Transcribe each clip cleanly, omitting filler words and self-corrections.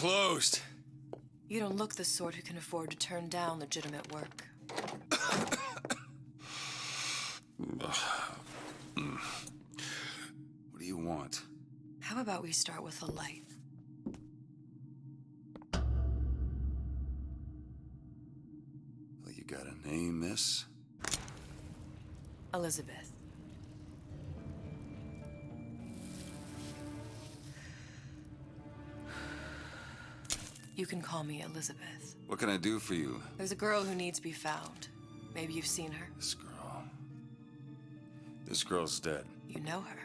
closed. You don't look the sort who can afford to turn down legitimate work. What do you want? How about we start with a light? Well, you got a name, miss? Elizabeth. You can call me Elizabeth. What can I do for you? There's a girl who needs to be found. Maybe you've seen her. This girl's dead. You know her.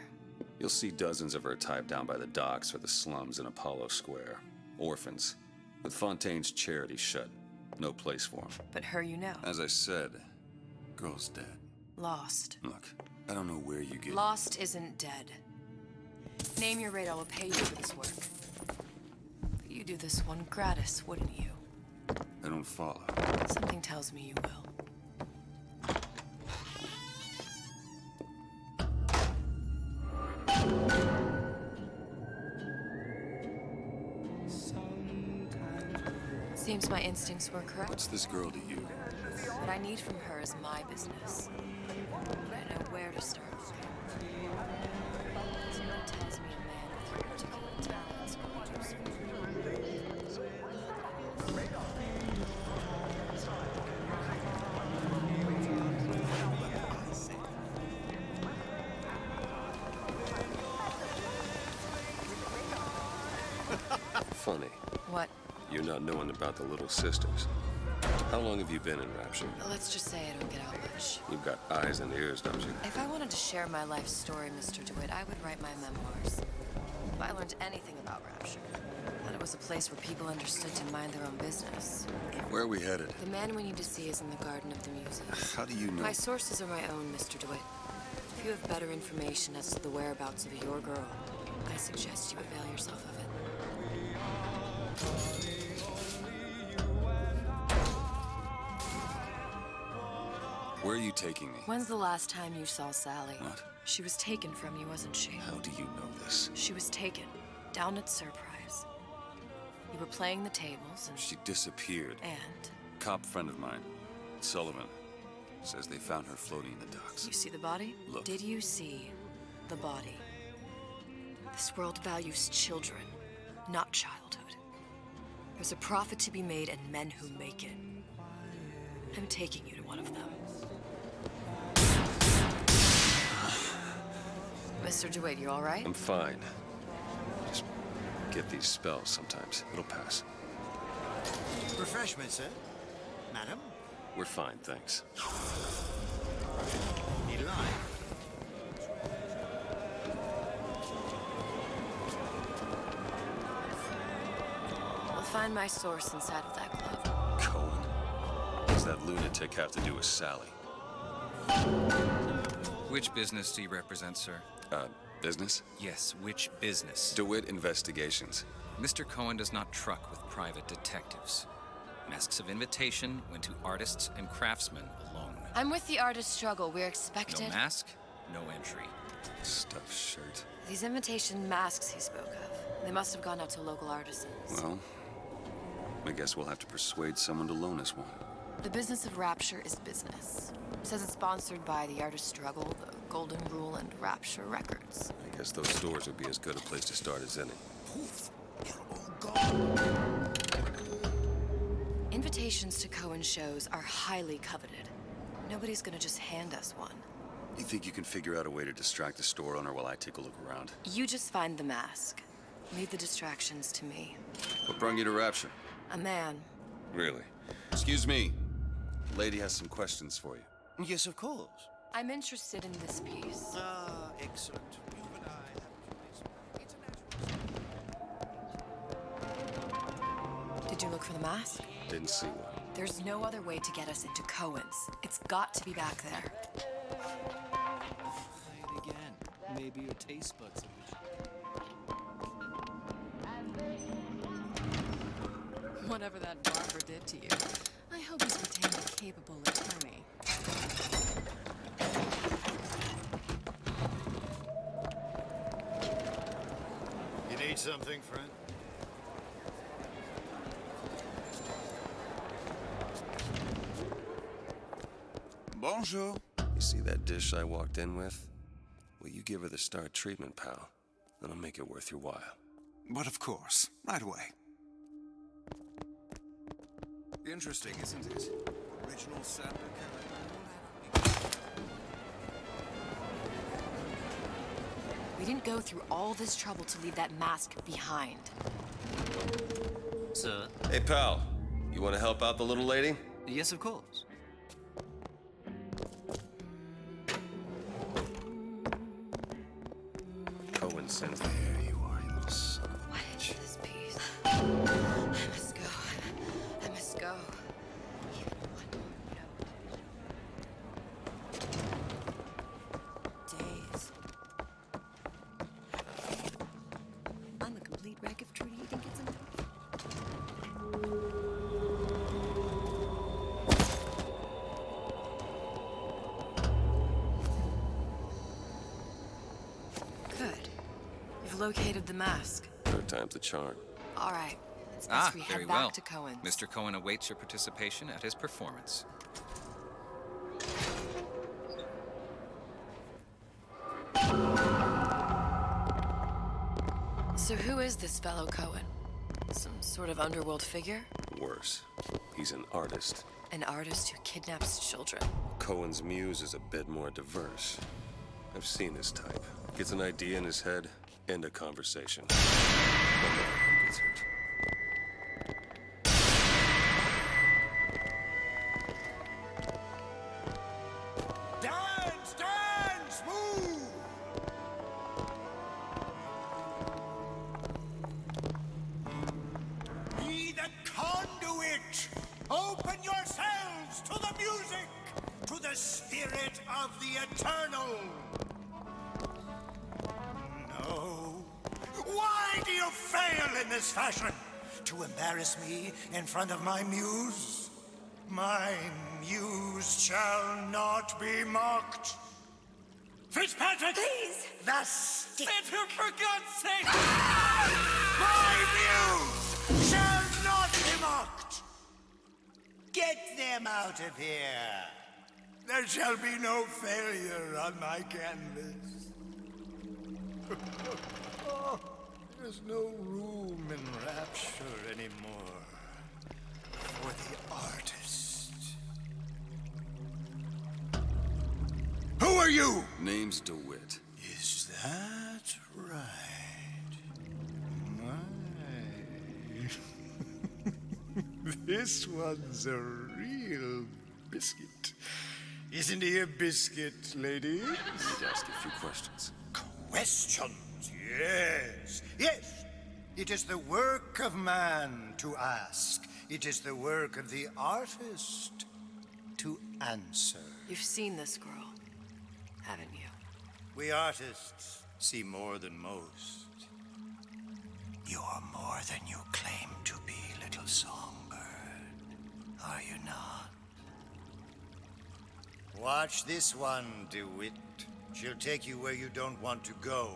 You'll see dozens of her tied down by the docks or the slums in Apollo Square. Orphans. With Fontaine's charity shut. No place for them. But her you know. As I said, girl's dead. Lost. Look, I don't know where you get... Lost isn't dead. Name your rate, I will pay you for this work. But you do this one gratis, wouldn't you? I don't follow. Something tells me you will. Seems my instincts were correct. What's this girl to you? What I need from her is my business. But I know where to start. Someone tells me a man with your particular talents could use Funny. What? You're not knowing about the Little Sisters. How long have you been in Rapture? Let's just say I don't get out much. You've got eyes and ears, don't you? If I wanted to share my life story, Mr. DeWitt, I would write my memoirs. If I learned anything about Rapture, that it was a place where people understood to mind their own business. Where are we headed? The man we need to see is in the Garden of the Muses. How do you know? My sources are my own, Mr. DeWitt. If you have better information as to the whereabouts of your girl, I suggest you avail yourself of it. Where are you taking me? When's the last time you saw Sally? What? She was taken from you, wasn't she? How do you know this? She was taken, down at Surprise. You were playing the tables and... She disappeared. And? Cop friend of mine, Sullivan, says they found her floating in the docks. You see the body? Look. Did you see the body? This world values children, not childhood. There's a profit to be made and men who make it. I'm taking you to one of them. Mr. DeWitt, you all right? I'm fine. Just get these spells sometimes. It'll pass. Refreshment, sir. Madam? We're fine, thanks. Need an eye? I'll find my source inside of that glove. Cohen. What does that lunatic have to do with Sally? Which business do you represent, sir? Business? Yes, which business? DeWitt Investigations. Mr. Cohen does not truck with private detectives. Masks of invitation went to artists and craftsmen alone. I'm with the artist struggle. We're expected. No mask, no entry. Stuffed shirt. These invitation masks he spoke of, they must have gone out to local artisans. Well, I guess we'll have to persuade someone to loan us one. The business of Rapture is business. It says it's sponsored by the artist struggle, the Golden Rule, and Rapture Records. I guess those stores would be as good a place to start as any. Poof! They're all gone. Invitations to Cohen shows are highly coveted. Nobody's gonna just hand us one. You think you can figure out a way to distract the store owner while I take a look around? You just find the mask. Leave the distractions to me. What brought you to Rapture? A man. Really? Excuse me. The lady has some questions for you. Yes, of course. I'm interested in this piece. Ah, excellent. You and I have Did you look for the mask? Didn't see one. There's no other way to get us into Cohen's. It's got to be back there. Play it again. Maybe your taste buds will be... Whatever that barber did to you, I hope he's retained a capable attorney. You need something, friend? Bonjour. You see that dish I walked in with? Well, you give her the star treatment, pal. Then I'll make it worth your while. But of course, right away. Interesting, isn't it? Original sampler We didn't go through all this trouble to leave that mask behind. Sir? Hey, pal. You want to help out the little lady? Yes, of course. Cohen sends me. There you are, you little son of a What bitch. is this piece? I must go. I must go. Even one more note. Days. I'm a complete wreck if Trudy even gets a note. Good. You've located the mask. Third time's the charm. All right. It's best we Very head back well. to Cohen's. Mr. Cohen awaits your participation at his performance. So who is this fellow Cohen? Some sort of underworld figure? Worse. He's an artist. An artist who kidnaps children. Cohen's muse is a bit more diverse. I've seen this type. Gets an idea in his head, end a conversation. No matter who gets hurt. Dance, dance, move! Be the conduit! Open yourselves to the music, to the spirit of the eternal! No. Why do you fail in this fashion? To embarrass me in front of my muse? My muse shall not be mocked. Fitzpatrick! Please! The stick! For God's sake! My muse shall not be mocked! Get them out of here! There shall be no failure on my canvas. Oh, there's no room in rapture anymore for the artist. Who are you? Name's DeWitt. Is that right? My. This one's a real biscuit. Isn't he a biscuit, lady? Need to ask you a few questions. Questions, yes. Yes. It is the work of man to ask. It is the work of the artist to answer. You've seen this girl, haven't you? We artists see more than most. You are more than you claim to be, little songbird. Are you not? Watch this one, DeWitt. She'll take you where you don't want to go.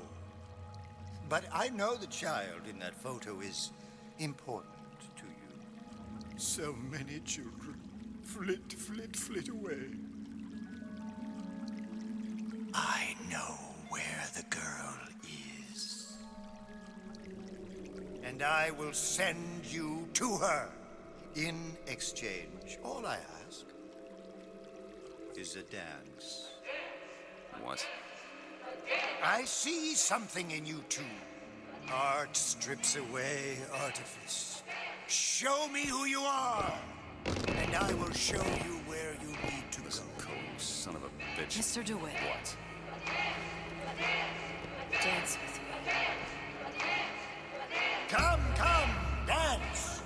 But I know the child in that photo is important to you. So many children flit, flit, flit away. I know where the girl is. And I will send you to her. In exchange, all I ask is a dance. What? I see something in you two. Art strips away artifice. Show me who you are, and I will show you where you need to Listen, go. Cohen, son of a bitch. Mr. DeWitt, What? dance with me. Come, come, dance!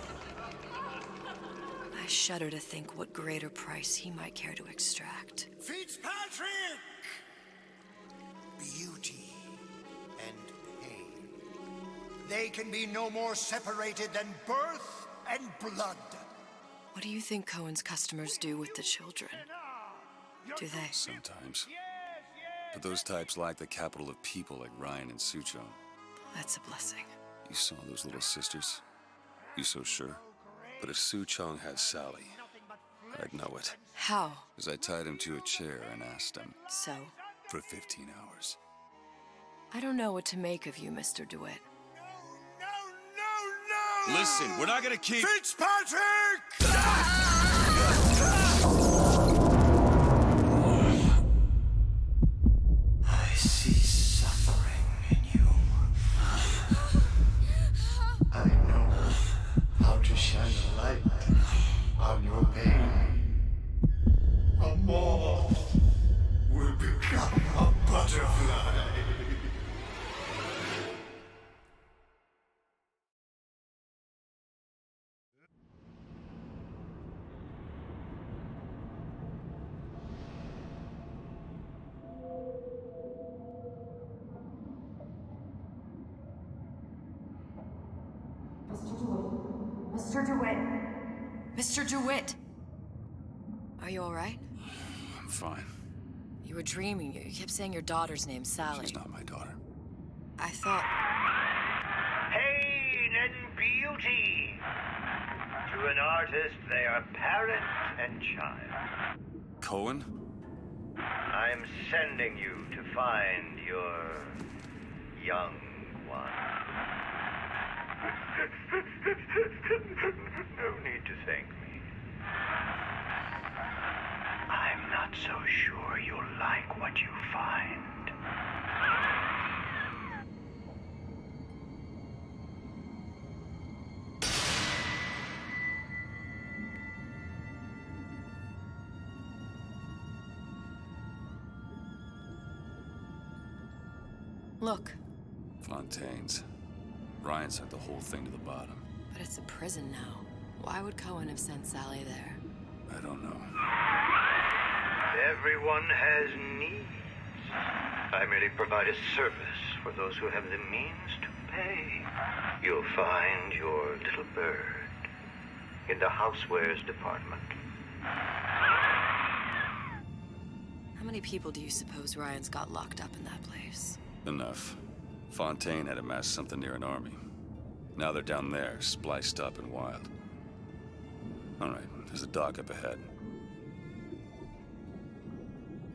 I shudder to think what greater price he might care to extract. Fitzpatrick! Beauty and pain. They can be no more separated than birth and blood. What do you think Cohen's customers do with the children? Do they? Sometimes. But those types lack the capital of people like Ryan and Suchong. That's a blessing. You saw those little sisters? You so sure? But if Suchong has Sally, I'd know it. How? As I tied him to a chair and asked him So? for 15 hours. I don't know what to make of you, Mr. DeWitt. No! Listen, we're not gonna keep... Fitzpatrick! I see suffering in you. I know how to shine a light on your pain. A moth will become a butterfly. Mr. DeWitt! Mr. DeWitt! Are you alright? I'm fine. You were dreaming. You kept saying your daughter's name, Sally. She's not my daughter. I thought... Pain and beauty. To an artist, they are parent and child. Cohen? I'm sending you to find your young one. No need to thank me. I'm not so sure you'll like what you find. Look, Fontaine's. Ryan sent the whole thing to the bottom. but it's a prison now. Why would Cohen have sent Sally there? I don't know. Everyone has needs. I merely provide a service for those who have the means to pay. You'll find your little bird in the housewares department. How many people do you suppose Ryan's got locked up in that place? Enough. Fontaine had amassed something near an army. Now they're down there, spliced up and wild. All right, there's a dock up ahead.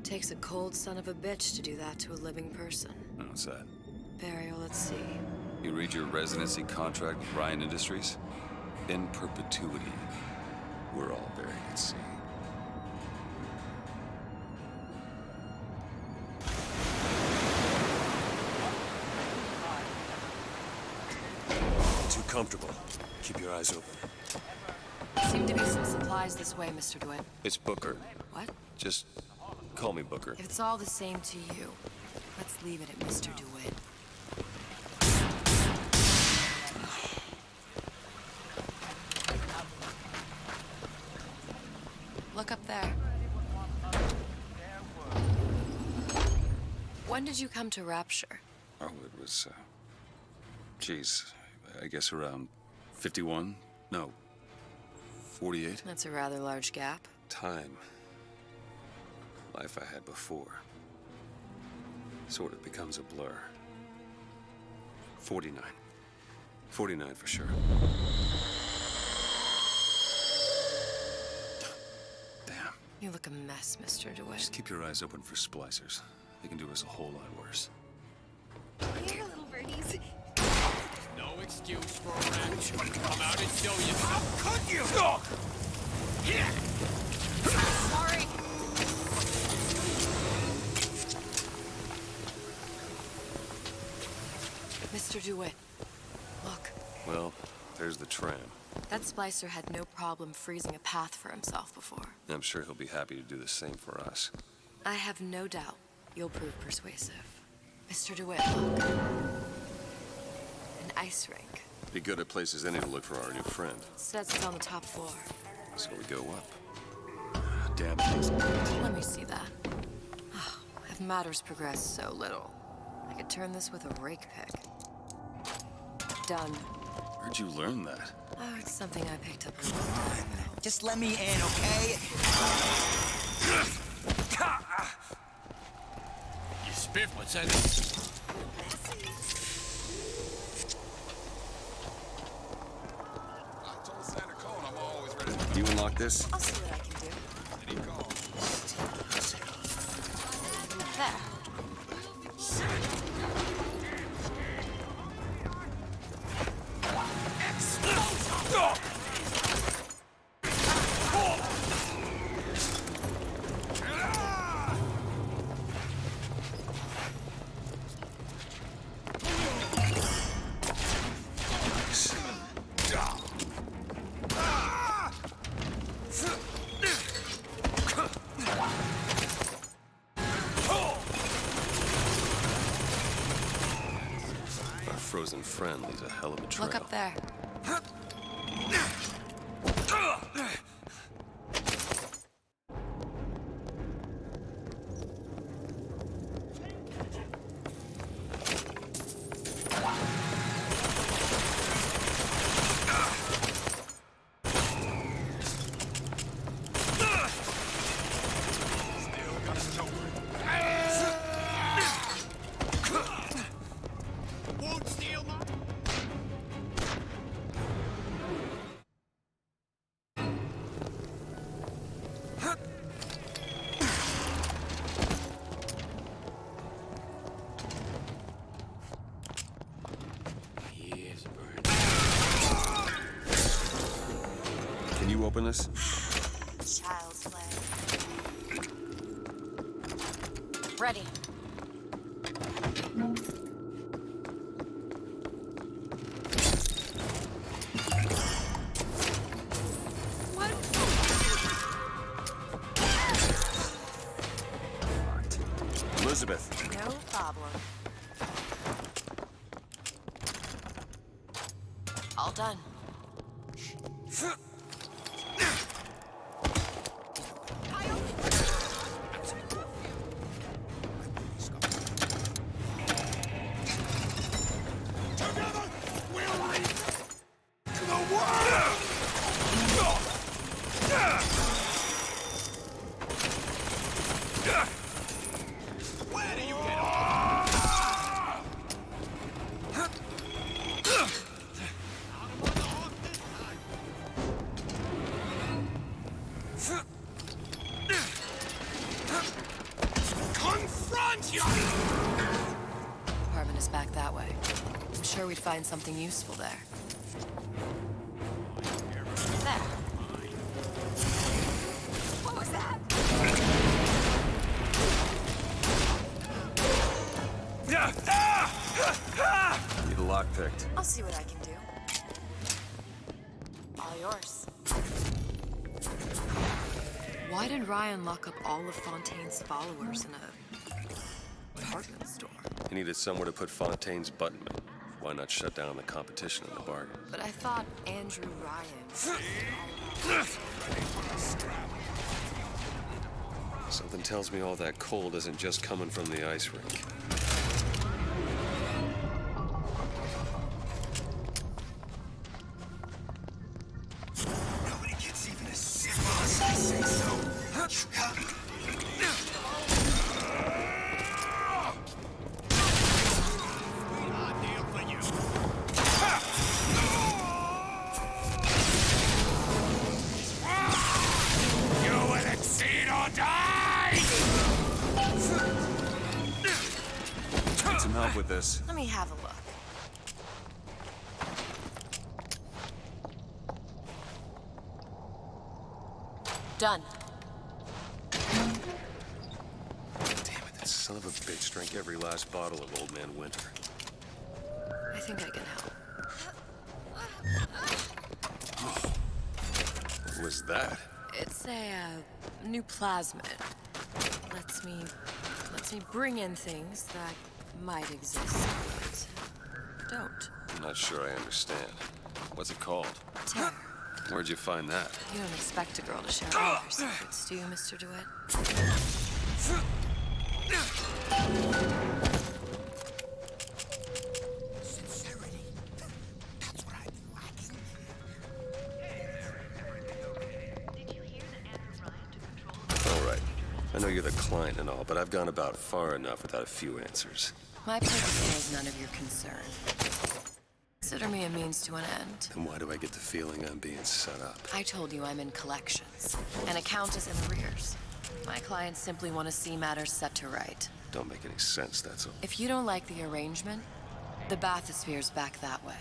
Takes a cold son of a bitch to do that to a living person. What's that? Burial, let's see. You read your residency contract with Ryan Industries? In perpetuity, we're all buried at sea. Too comfortable. Keep your eyes open. Seem to be some supplies this way, Mr. DeWitt. It's Booker. What? Just call me Booker. If it's all the same to you, let's leave it at Mr. DeWitt. Look up there. When did you come to Rapture? Oh, it was, geez, I guess around 51? No, 48? That's a rather large gap. Time. Life I had before. Sort of becomes a blur. 49. 49 for sure. Damn. You look a mess, Mr. DeWitt. Just keep your eyes open for splicers. They can do us a whole lot worse. Here, little birdies. No excuse for a rat. Come out and show yourself. How could you? Yeah. Sorry. Mr. DeWitt, look. Well, there's the tram. That splicer had no problem freezing a path for himself before. I'm sure he'll be happy to do the same for us. I have no doubt you'll prove persuasive. Mr. DeWitt, look. An ice rink. Be good at places any to look for our new friend. Says it's on the top floor. So we go up. Damn things. Let me see that. Oh, have matters progressed so little? I could turn this with a rake pick. Done. Where'd you learn that? Oh, it's something I picked up a long time ago. Just let me in, okay? You spiff, what's that? You unlock this? I'll see what I can do. frozen friend leaves a hell of a trail. Look up there. Can you open this? Child's play. Ready. Elizabeth. No problem. All done. Apartment is back that way. I'm sure we'd find something useful there. There. What was that? Need a lock picked. I'll see what I can do. All yours. Why did Ryan lock up all of Fontaine's followers in a department store? He needed somewhere to put Fontaine's buttonman. Why not shut down the competition in the bargain? But I thought Andrew Ryan. Something tells me all that cold isn't just coming from the ice rink. Nobody gets even a sip unless I say so. Need some help with this. Let me have a look. Done. Damn it, that son of a bitch drank every last bottle of Old Man Winter. I think I can help. What was that? It's a new plasmid. Lets me bring in things that might exist, but don't. I'm not sure I understand. What's it called? Terror. Where'd you find that? You don't expect a girl to share all her secrets, do you, Mr. DeWitt? Sincerity. That's what I've been lacking. All right. I know you're the client and all, but I've gone about far enough without a few answers. My purpose here is none of your concern. Consider me a means to an end. Then why do I get the feeling I'm being set up? I told you I'm in collections. An account is in arrears. My clients simply want to see matters set to right. Don't make any sense, that's all. If you don't like the arrangement, the bathysphere's back that way.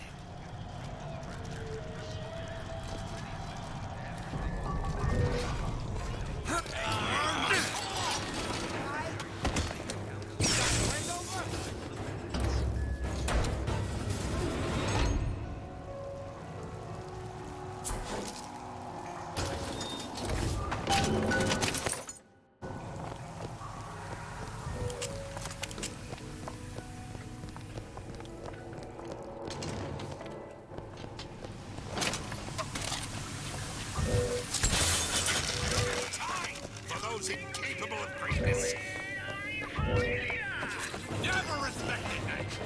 unexpected night.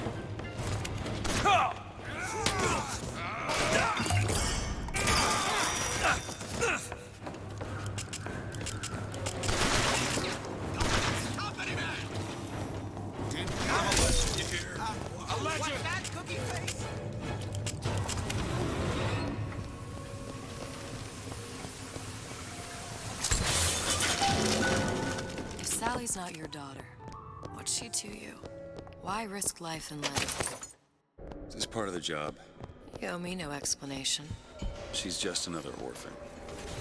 Company man! Didn't have a legend here. A legend! What's that, cookie face? If Sally's not your daughter, what's she to you? Why risk life and limb? Is this part of the job? You owe me no explanation. She's just another orphan.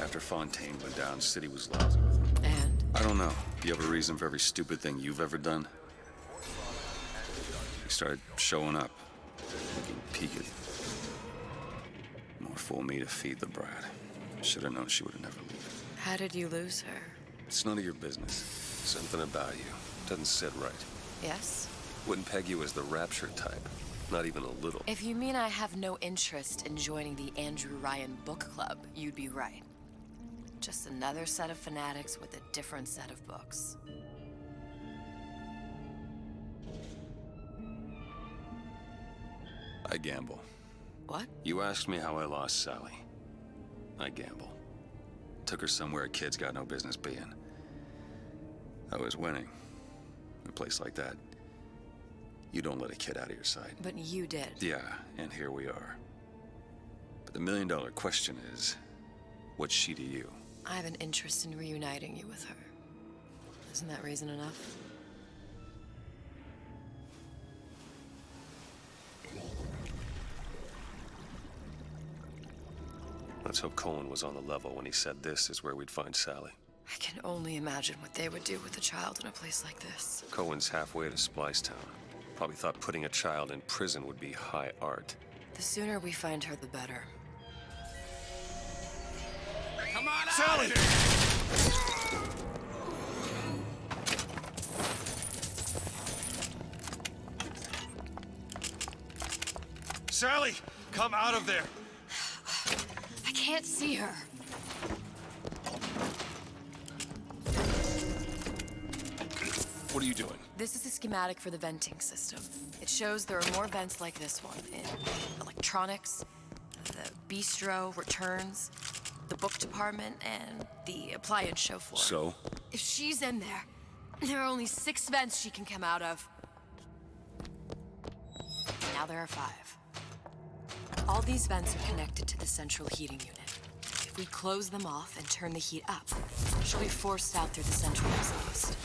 After Fontaine went down, City was lousy with her. And? I don't know. You have a reason for every stupid thing you've ever done? She started showing up, looking peaked. More fool me to feed the brat. Should have known she would have never left. How did you lose her? It's none of your business. Something about you doesn't sit right. Yes? Wouldn't peg you as the rapture type. Not even a little. If you mean I have no interest in joining the Andrew Ryan book club, you'd be right. Just another set of fanatics with a different set of books. I gamble. What? You asked me how I lost Sally. I gamble. Took her somewhere kids got no business being. I was winning. In a place like that, you don't let a kid out of your sight. But you did. Yeah, and here we are. But the million-dollar question is, what's she to you? I have an interest in reuniting you with her. Isn't that reason enough? Let's hope Cohen was on the level when he said this is where we'd find Sally. I can only imagine what they would do with a child in a place like this. Cohen's halfway to Splicetown. Probably thought putting a child in prison would be high art. The sooner we find her, the better. Come on out! Sally! Sally, come out of there! I can't see her. What are you doing? This is a schematic for the venting system. It shows there are more vents like this one in electronics, the bistro, returns, the book department, and the appliance show floor. So? If she's in there, there are only 6 vents she can come out of. Now there are 5. All these vents are connected to the central heating unit. If we close them off and turn the heat up, she'll be forced out through the central exhaust.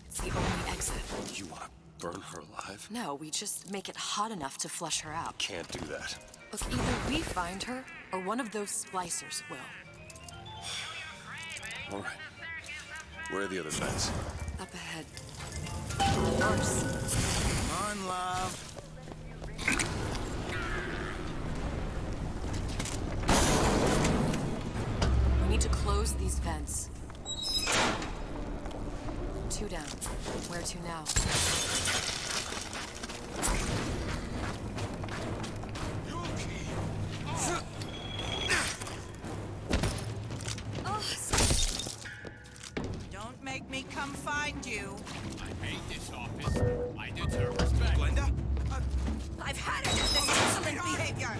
It's the only exit. You want to burn her alive? No, we just make it hot enough to flush her out. Can't do that. Look, either we find her, or one of those splicers will. All right. Where are the other vents? Up ahead. Nurse. Come on, love. We need to close these vents. 2 down. Where to now? Don't make me come find you. I made this office. I deserve respect. Glenda? I've had it with this insolent behavior.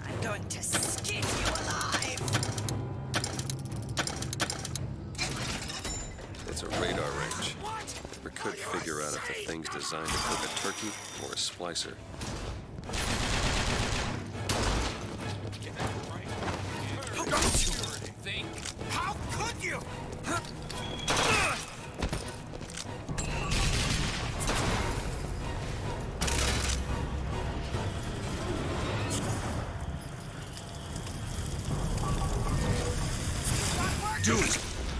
I'm going to skin you alive. It's a radar range. We could figure out if the thing's designed to cook a turkey or a splicer. Don't you think? How could you? Do it!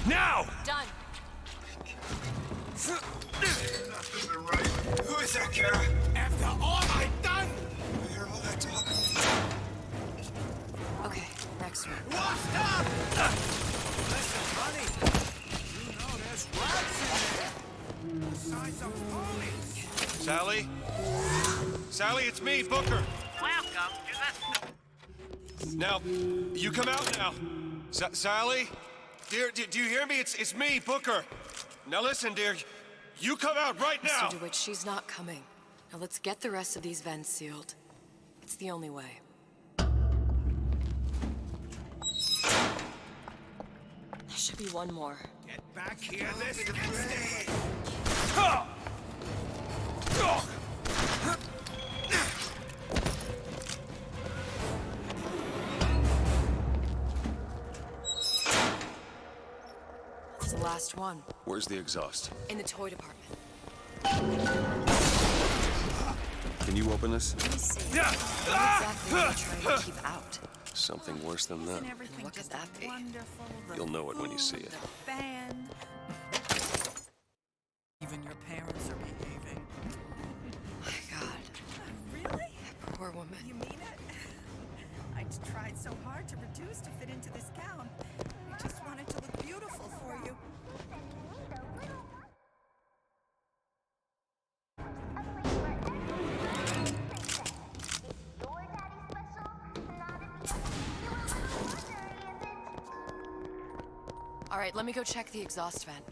Now! Done. Who is that, Kara? After all I've done, I hear all that talk. Okay, next one. Washed up! Listen, honey. You know there's rats in there. Signs of falling. Sally? Sally, it's me, Booker. Welcome Now, you come out now. Sally? Dear, do you hear me? It's me, Booker. Now listen, dear. You come out right now! Mr. DeWitt, she's not coming. Now let's get the rest of these vents sealed. It's the only way. There should be one more. Get back here this instant! That's the last one. Where's the exhaust? In the toy department. Can you open this? Let me see. What exactly are you trying to keep out? Something worse than that. Isn't everything What could just that be? wonderful? The You'll know it when you see food, it. The band. Even your parents are behaving. My God. Really? That poor woman. You mean it? I tried so hard to reduce to fit into this gown. I just wanted to look beautiful for you. All right, let me go check the exhaust vent.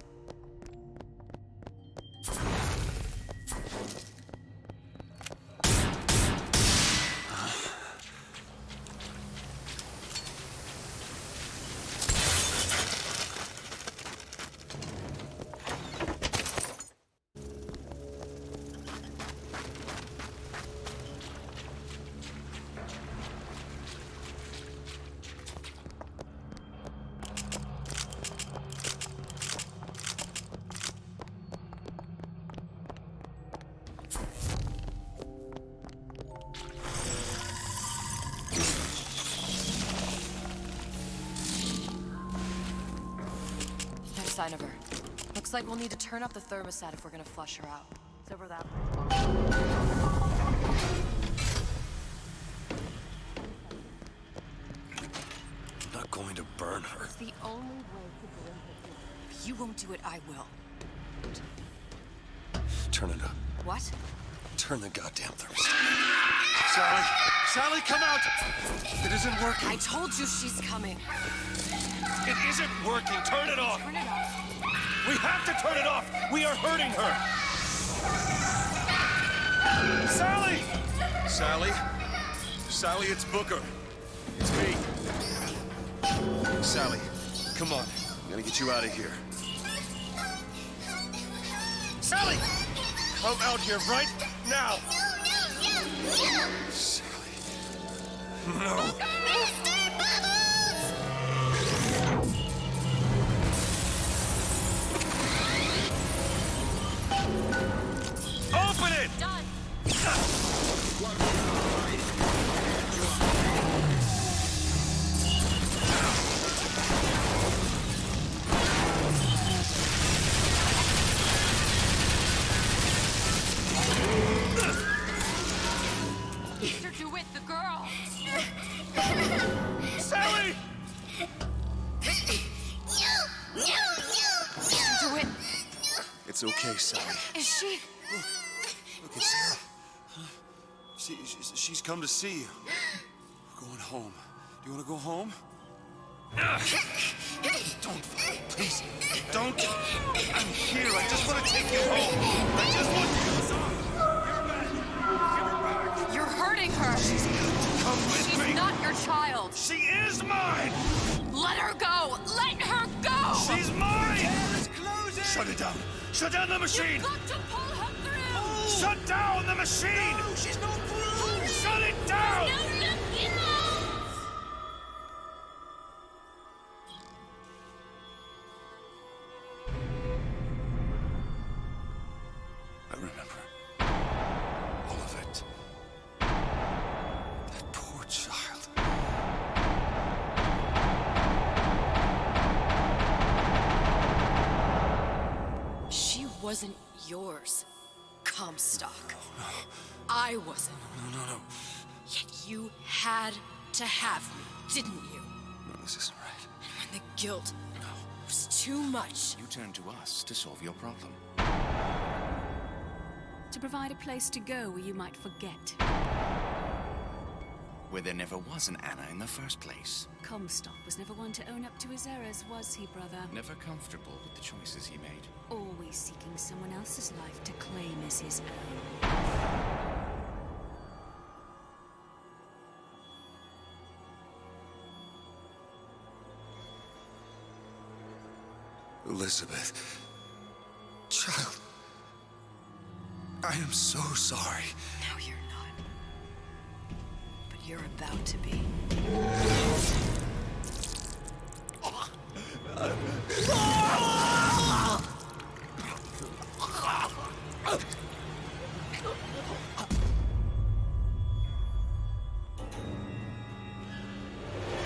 No sign of her. Looks like we'll need to turn up the thermostat if we're gonna flush her out. It's over that way. I'm not going to burn her. It's the only way to bring her. If you won't do it, I will. Turn it up. What? Turn the goddamn thermostat. Sally! Sally, come out! It isn't working. I told you she's coming. It isn't working. Turn it off. Turn it off. We have to turn it off. We are hurting her. Sally! Sally? Sally, it's Booker. It's me. Sally, come on. I'm gonna get you out of here. Sally! Come out here right now! Sally. No. Open it! Done. Mr. DeWitt, the girl. Sally! Mr. DeWitt, It's okay, Sally. is she? Look, it's Sarah. She's come to see you. We're going home. Do you want to go home? Don't, please, don't. I'm here. I just want to take you home. I just want you. You're hurting her. Come with She's me. not your child. She is mine. Let her go. Let her go. She's mine. Shut it down. Shut down the machine. You've got to pull her through. Shut down the machine. No, she's no fool! Shut it down. I remember all of it. That poor child. She wasn't yours, Comstock. I wasn't. No. Yet you had to have me, didn't you? No, this isn't right. And when the guilt was too much, You turn to us to solve your problem. To provide a place to go where you might forget. where there never was an Anna in the first place. Comstock was never one to own up to his errors, was he, brother? Never comfortable with the choices he made. Always seeking someone else's life to claim as his own. Elizabeth. Child. I am so sorry. No, you're not. But you're about to be.